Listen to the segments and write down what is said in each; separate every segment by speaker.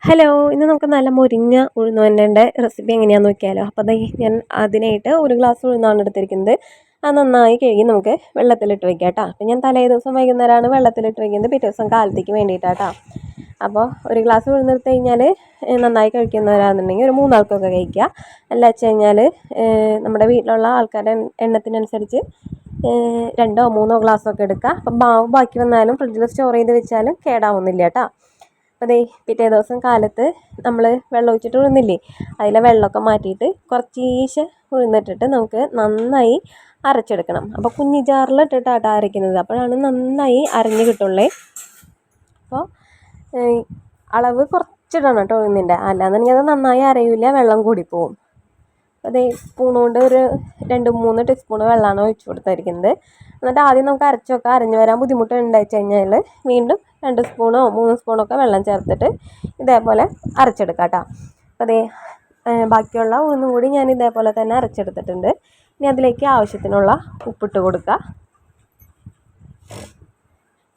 Speaker 1: Hello, ഇന്ന് നമുക്ക് നല്ല മൊരിഞ്ഞ ഉഴുന്നുവടയുടെ റെസിപ്പി എങ്ങനെയാണെന്ന് നോക്കിയാലോ. അപ്പോൾ ദേ ഞാൻ അതിനായിട്ട് ഒരു ഗ്ലാസ് ഉഴുന്നാണ് എടുത്തിരിക്കുന്നത്. അത് നന്നായി കഴുകി നമുക്ക് വെള്ളത്തിലിട്ട് വെക്കാം കേട്ടോ. അപ്പോൾ ഞാൻ തലേ ദിവസം വൈകുന്നേരമാണ് വെള്ളത്തിലിട്ട് വയ്ക്കുന്നത്, പിറ്റേ ദിവസം കാലത്തേക്ക് വേണ്ടിയിട്ടാട്ടോ. അപ്പോൾ ഒരു ഗ്ലാസ് ഉഴുന്നെടുത്ത് കഴിഞ്ഞാൽ നന്നായി കഴിക്കുന്നവരാണെന്നുണ്ടെങ്കിൽ ഒരു മൂന്നാൾക്കൊക്കെ കഴിക്കുക. അല്ല വെച്ച് കഴിഞ്ഞാൽ നമ്മുടെ വീട്ടിലുള്ള ആൾക്കാരുടെ എണ്ണത്തിനനുസരിച്ച് രണ്ടോ മൂന്നോ ഗ്ലാസ്സൊക്കെ എടുക്കുക. അപ്പം മാവ് ബാക്കി വന്നാലും ഫ്രിഡ്ജിൽ സ്റ്റോർ ചെയ്ത് വെച്ചാലും കേടാവുന്നില്ല കേട്ടോ. അപ്പോൾ ദേ പിറ്റേ ദിവസം കാലത്ത് നമ്മൾ വെള്ളം ഒഴിച്ചിട്ട് ഉഴുന്നില്ലേ, അതിലെ വെള്ളമൊക്കെ മാറ്റിയിട്ട് കുറച്ചീശെ ഉഴുന്നിട്ടിട്ട് നമുക്ക് നന്നായി അരച്ചെടുക്കണം. അപ്പോൾ കുഞ്ഞി ജാറിലിട്ടിട്ടാണ് അരയ്ക്കുന്നത്, അപ്പോഴാണ് നന്നായി അരഞ്ഞ് കിട്ടുള്ളേ. അപ്പോൾ അളവ് കുറച്ചിടണം കേട്ടോ ഉഴുന്നിൻ്റെ, അല്ലാന്നുണ്ടെങ്കിൽ അത് നന്നായി അരയില്ല, വെള്ളം കൂടിപ്പോവും. അതേ സ്പൂൺ കൊണ്ട് ഒരു 2-3 ടീസ്പൂൺ വെള്ളമാണ് ഒഴിച്ചു കൊടുത്തിരിക്കുന്നത്. എന്നിട്ട് ആദ്യം നമുക്ക് അരച്ച് വെക്കാം. അരഞ്ഞു വരാൻ ബുദ്ധിമുട്ടുണ്ടായി കഴിഞ്ഞാൽ വീണ്ടും 2 സ്പൂണോ 3 സ്പൂണൊക്കെ വെള്ളം ചേർത്തിട്ട് ഇതേപോലെ അരച്ചെടുക്കാം കേട്ടോ. അപ്പോൾ അതേ ബാക്കിയുള്ള ഉഴുന്നും കൂടി ഞാൻ ഇതേപോലെ തന്നെ അരച്ചെടുത്തിട്ടുണ്ട്. ഇനി അതിലേക്ക് ആവശ്യത്തിനുള്ള ഉപ്പിട്ട് കൊടുക്കുക.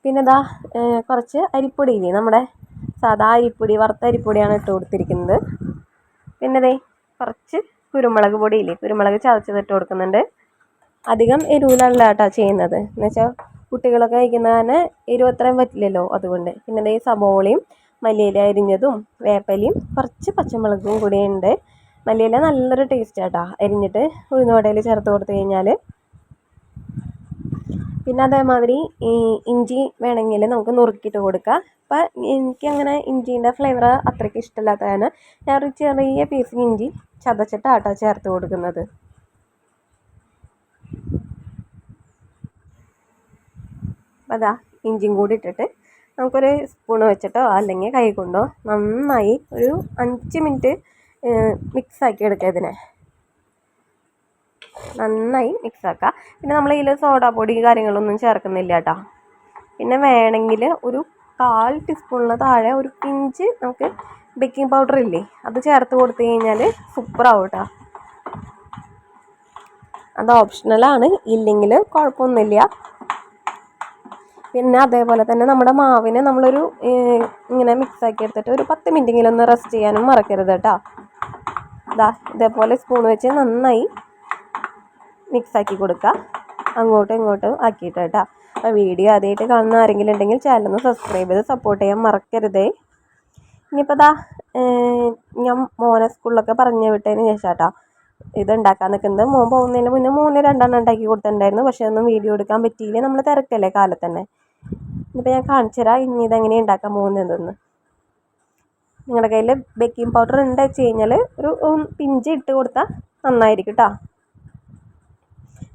Speaker 1: പിന്നെ ഇതാ കുറച്ച് അരിപ്പൊടിയില്ലേ, നമ്മുടെ സാധാ അരിപ്പൊടി, വറുത്ത അരിപ്പൊടിയാണ് ഇട്ട് കൊടുത്തിരിക്കുന്നത്. പിന്നെ ദേ കുറച്ച് കുരുമുളക് പൊടിയില്ലേ, കുരുമുളക് ചതച്ചതിട്ട് കൊടുക്കുന്നുണ്ട്. അധികം എരിവിലല്ല കേട്ടോ ചെയ്യുന്നത്, എന്ന് വെച്ചാൽ കുട്ടികളൊക്കെ കഴിക്കുന്നതിന് എരിവ് അത്രയും പറ്റില്ലല്ലോ, അതുകൊണ്ട്. പിന്നെ ദേ സബോളയും മല്ലിയില അരിഞ്ഞതും വേപ്പലയും കുറച്ച് പച്ചമുളകും കൂടി ഉണ്ട്. മല്ലിയില നല്ലൊരു ടേസ്റ്റ് കേട്ടോ അരിഞ്ഞിട്ട് ഉഴുന്നുവടയിൽ ചേർത്ത് കൊടുത്തു കഴിഞ്ഞാൽ. പിന്നെ അതേമാതിരി ഈ ഇഞ്ചി വേണമെങ്കിൽ നമുക്ക് നുറുക്കിയിട്ട് കൊടുക്കാം. അപ്പം എനിക്കങ്ങനെ ഇഞ്ചീൻ്റെ ഫ്ലേവർ അത്രയ്ക്ക് ഇഷ്ടമില്ലാത്തതാണ് ഞാനൊരു ചെറിയ പീസ് ഇഞ്ചി ചതച്ചിട്ടാട്ടോ ചേർത്ത് കൊടുക്കുന്നത്. അപ്പം അതാ ഇഞ്ചിയും കൂടി ഇട്ടിട്ട് നമുക്കൊരു സ്പൂൺ വെച്ചിട്ടോ അല്ലെങ്കിൽ കൈ കൊണ്ടോ നന്നായി ഒരു 5 മിനിറ്റ് മിക്സാക്കി എടുക്കുക. ഇതിനെ നന്നായി മിക്സാക്കുക. പിന്നെ നമ്മൾ ഇതിൽ സോഡാപ്പൊടി കാര്യങ്ങളൊന്നും ചേർക്കുന്നില്ല കേട്ടോ. പിന്നെ വേണമെങ്കിൽ ഒരു 1/4 ടീസ്പൂണിന് താഴെ ഒരു പിഞ്ച് നമുക്ക് ബേക്കിംഗ് പൗഡർ ഇല്ലേ, അത് ചേർത്ത് കൊടുത്തു കഴിഞ്ഞാൽ സൂപ്പറാവും കേട്ടോ. അത് ഓപ്ഷണലാണ്, ഇല്ലെങ്കിൽ കുഴപ്പമൊന്നുമില്ല. പിന്നെ അതേപോലെ തന്നെ നമ്മുടെ മാവിനെ നമ്മളൊരു ഇങ്ങനെ മിക്സാക്കി എടുത്തിട്ട് ഒരു 10 മിനിറ്റെങ്കിലും ഒന്ന് റെസ്റ്റ് ചെയ്യാനും മറക്കരുത് കേട്ടോ. ഇതേപോലെ സ്പൂൺ വെച്ച് നന്നായി മിക്സാക്കി കൊടുക്കുക, അങ്ങോട്ടും ഇങ്ങോട്ടും ആക്കിയിട്ട് കേട്ടോ. അപ്പോൾ വീഡിയോ ആദ്യമായിട്ട് കാണുന്ന ആരെങ്കിലും ഉണ്ടെങ്കിൽ ചാനലൊന്ന് സബ്സ്ക്രൈബ് ചെയ്ത് സപ്പോർട്ട് ചെയ്യാൻ മറക്കരുതേ. ഇനിയിപ്പോൾ ഞാൻ മോനെ സ്കൂളിലൊക്കെ പറഞ്ഞു വിട്ടതിന് ശേഷം കേട്ടോ ഇത് ഉണ്ടാക്കാൻ നിൽക്കുന്നത്. മോൻ പോകുന്നതിന് മുന്നേ 2 ഉണ്ടാക്കി കൊടുത്തിട്ടുണ്ടായിരുന്നു, പക്ഷേ ഒന്നും വീഡിയോ എടുക്കാൻ പറ്റിയില്ല, നമ്മൾ തിരക്കല്ലേ കാലത്ത് തന്നെ. ഇനിയിപ്പോൾ ഞാൻ കാണിച്ചു തരാം ഇനി ഇതെങ്ങനെയാണ് ഉണ്ടാക്കാൻ പോകുന്നതെന്ന്. നിങ്ങളുടെ കയ്യിൽ ബേക്കിംഗ് പൗഡർ ഉണ്ട് വെച്ച് കഴിഞ്ഞാൽ ഒരു പിഞ്ച് ഇട്ട് കൊടുത്താൽ നന്നായിരിക്കും കേട്ടോ.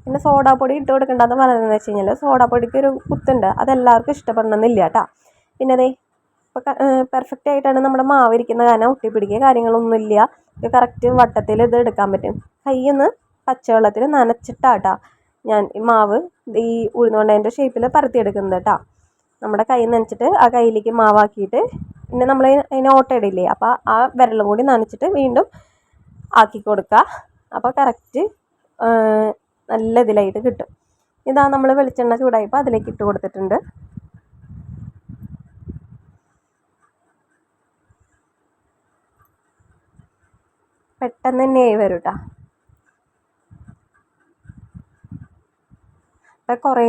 Speaker 1: പിന്നെ സോഡാപ്പൊടി ഇട്ട് കൊടുക്കേണ്ടതെന്ന് പറയുന്നത് വെച്ച് കഴിഞ്ഞാൽ സോഡാപ്പൊടിക്ക് ഒരു കുത്തുണ്ട്, അതെല്ലാവർക്കും ഇഷ്ടപ്പെടണമെന്നില്ല കേട്ടോ. പിന്നെ അതേ ഇപ്പോൾ പെർഫെക്റ്റ് ആയിട്ടാണ് നമ്മുടെ മാവ് ഇരിക്കുന്ന കാരണം ഒട്ടിപ്പിടിക്കുക കാര്യങ്ങളൊന്നുമില്ല. ഇത് കറക്റ്റ് വട്ടത്തിൽ ഇത് എടുക്കാൻ പറ്റും. കൈയൊന്ന് പച്ചവെള്ളത്തിൽ നനച്ചിട്ടാട്ടോ ഞാൻ ഈ മാവ് ഈ ഉഴുന്നുവടേൻ്റെ ഷേപ്പിൽ പരത്തിയെടുക്കുന്നത് കേട്ടോ. നമ്മുടെ കൈ നനച്ചിട്ട് ആ കയ്യിലേക്ക് മാവാക്കിയിട്ട് പിന്നെ നമ്മൾ അതിന് ഓട്ടയിടില്ലേ, അപ്പോൾ ആ വിരലും കൂടി നനച്ചിട്ട് വീണ്ടും ആക്കി കൊടുക്കുക. അപ്പോൾ കറക്റ്റ് നല്ല ഇതിലായിട്ട് കിട്ടും. ഇതാ നമ്മൾ വെളിച്ചെണ്ണ ചൂടായപ്പോൾ അതിലേക്ക് ഇട്ട് കൊടുത്തിട്ടുണ്ട്. പെട്ടെന്ന് തന്നെ ആയി വരും കേട്ടോ. അപ്പോൾ കുറേ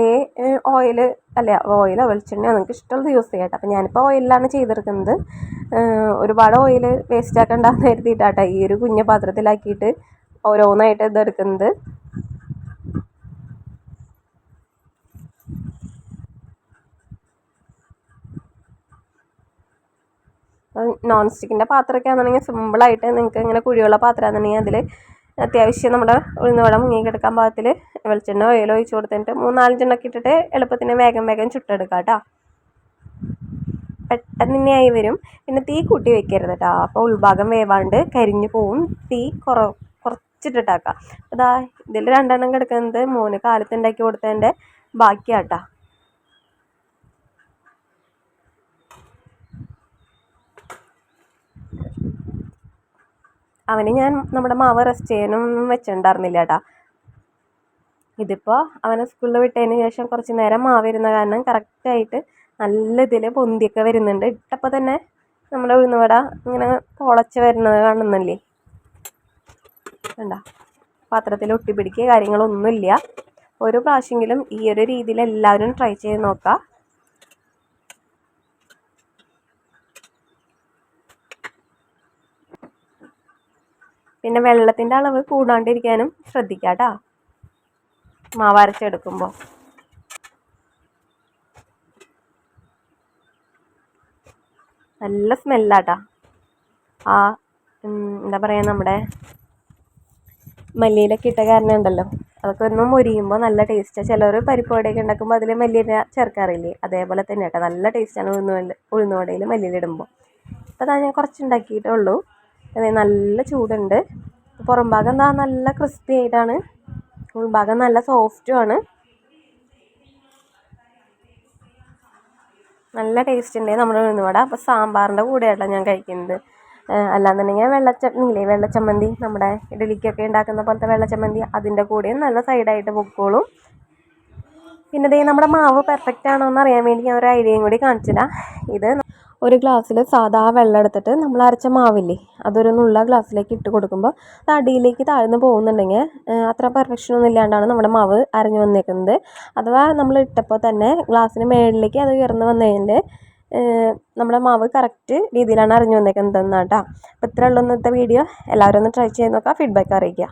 Speaker 1: ഓയിലോ വെളിച്ചെണ്ണയോ നിങ്ങൾക്ക് ഇഷ്ടമുള്ളത് യൂസ് ചെയ്യാം കേട്ടോ. അപ്പോൾ ഞാനിപ്പോൾ ഓയിലാണ് ചെയ്തെടുക്കുന്നത്. ഒരുപാട് ഓയിൽ വേസ്റ്റ് ആക്കണ്ടെന്ന് കരുതിയിട്ടാട്ടോ ഈ ഒരു കുഞ്ഞ പാത്രത്തിലാക്കിയിട്ട് ഓരോന്നായിട്ട് ഇതെടുക്കുന്നത്. നോൺ സ്റ്റിക്കിൻ്റെ പാത്രമൊക്കെ ആണെന്നുണ്ടെങ്കിൽ സിമ്പിളായിട്ട് നിങ്ങൾക്ക് ഇങ്ങനെ കുഴിയുള്ള പാത്രമാണെന്നുണ്ടെങ്കിൽ അതിൽ അത്യാവശ്യം നമ്മുടെ ഉഴുന്നുവട മുങ്ങിക്കിടക്കാൻ പാകത്തിൽ വെളിച്ചെണ്ണ ഓയിൽ ഒഴിച്ച് കൊടുത്തിട്ട് 3-4 ഇട്ടിട്ട് എളുപ്പത്തിന് വേഗം ചുട്ടെടുക്കാം കേട്ടോ. പെട്ടെന്ന് തന്നെ ആയി വരും. പിന്നെ തീ കൂട്ടി വെക്കരുത് കേട്ടോ, അപ്പോൾ ഉൾഭാഗം വേവാണ്ട് കരിഞ്ഞു പോവും. തീ കുറച്ചിട്ടിട്ടാക്കാം. അതാ ഇതിൽ 2 കിടക്കുന്നത് മോന് കാലത്ത് ഉണ്ടാക്കി കൊടുത്തതിൻ്റെ ബാക്കിയാട്ടോ. അവന് ഞാൻ നമ്മുടെ മാവ് റെസ്റ്റ് ചെയ്യാനൊന്നും വെച്ചിട്ടുണ്ടായിരുന്നില്ല കേട്ടോ. ഇതിപ്പോൾ അവനെ സ്കൂളിൽ വിട്ടതിന് ശേഷം കുറച്ച് നേരം മാവ് ഇരുന്ന കാരണം കറക്റ്റായിട്ട് നല്ല ഇതിൽ പൊന്തിയൊക്കെ വരുന്നുണ്ട്. ഇട്ടപ്പോൾ തന്നെ നമ്മുടെ ഉഴുന്നുവട ഇങ്ങനെ പൊളച്ച് വരുന്നത് കാണുന്നില്ലേ? വേണ്ട, പാത്രത്തിൽ ഒട്ടിപ്പിടിക്കുക കാര്യങ്ങളൊന്നുമില്ല. ഒരു പ്രാവശ്യമെങ്കിലും ഈ ഒരു രീതിയിൽ എല്ലാവരും ട്രൈ ചെയ്ത് നോക്കാം. പിന്നെ വെള്ളത്തിൻ്റെ അളവ് കൂടാണ്ടിരിക്കാനും ശ്രദ്ധിക്കാം കേട്ടോ മാവ് അരച്ചെടുക്കുമ്പോൾ. നല്ല സ്മെല്ലാട്ടാ. എന്താ പറയുക, നമ്മുടെ മല്ലിയിലൊക്കെ ഇട്ട കാരണം ഉണ്ടല്ലോ, അതൊക്കെ ഒന്ന് മൊരിയുമ്പോൾ നല്ല ടേസ്റ്റാണ്. ചിലർ പരിപ്പ് വടയൊക്കെ ഉണ്ടാക്കുമ്പോൾ അതിൽ മല്ലിയില ചേർക്കാറില്ലേ? അതേപോലെ തന്നെ കേട്ടോ, നല്ല ടേസ്റ്റാണ് ഉഴുന്നുവടയിൽ മല്ലിയില ഇടുമ്പോൾ. അപ്പോൾ അതാ ഞാൻ കുറച്ചുണ്ടാക്കിയിട്ടുള്ളൂ. അതെ, നല്ല ചൂടുണ്ട്. പുറം ഭാഗം എന്താ നല്ല ക്രിസ്പി ആയിട്ടാണ്, ഉൾഭാഗം നല്ല സോഫ്റ്റുമാണ്. നല്ല ടേസ്റ്റ് ഉണ്ട് നമ്മുടെ ഉഴുന്നുവട. അപ്പോൾ സാമ്പാറിൻ്റെ കൂടെയാട്ടോ ഞാൻ കഴിക്കുന്നത്. അല്ലാന്നുണ്ടെങ്കിൽ വെള്ളച്ചട്നിയില്ലേ, വെള്ളച്ചമ്മന്തി, നമ്മുടെ ഇഡലിക്കൊക്കെ ഉണ്ടാക്കുന്ന പോലത്തെ വെള്ളച്ചമ്മന്തി, അതിൻ്റെ കൂടെയും നല്ല സൈഡായിട്ട് പൊക്കോളും. പിന്നെ ദേ നമ്മുടെ മാവ് പെർഫെക്റ്റ് ആണോ എന്ന് അറിയാൻ വേണ്ടി ഞാൻ ഒരു ഐഡിയയും കൂടി കാണിച്ചുതരാം. ഇത് ഒരു ഗ്ലാസ്സിൽ സാധാ വെള്ളം എടുത്തിട്ട് നമ്മൾ അരച്ച മാവില്ലേ, അതൊരു നുള്ള ഗ്ലാസ്സിലേക്ക് ഇട്ട് കൊടുക്കുമ്പോൾ അത് അടിയിലേക്ക് താഴ്ന്ന് പോകുന്നുണ്ടെങ്കിൽ അത്ര പെർഫെക്ഷനൊന്നും ഇല്ലാണ്ടാണ് നമ്മുടെ മാവ് അരഞ്ഞു വന്നേക്കുന്നത്. അഥവാ നമ്മൾ ഇട്ടപ്പോൾ തന്നെ ഗ്ലാസ്സിന് മുകളിലേക്ക് അത് ഉയർന്ന് വന്നതിൽ നമ്മുടെ മാവ് കറക്റ്റ് രീതിയിലാണ് അരഞ്ഞു വന്നേക്കുന്നത് കേട്ടോ. അപ്പോൾ ഇത്രയേ ഉള്ളൂ ഇന്നത്തെ വീഡിയോ. എല്ലാവരും ഒന്ന് ട്രൈ ചെയ്ത് നോക്കുക, ഫീഡ്ബാക്ക് അറിയിക്കുക.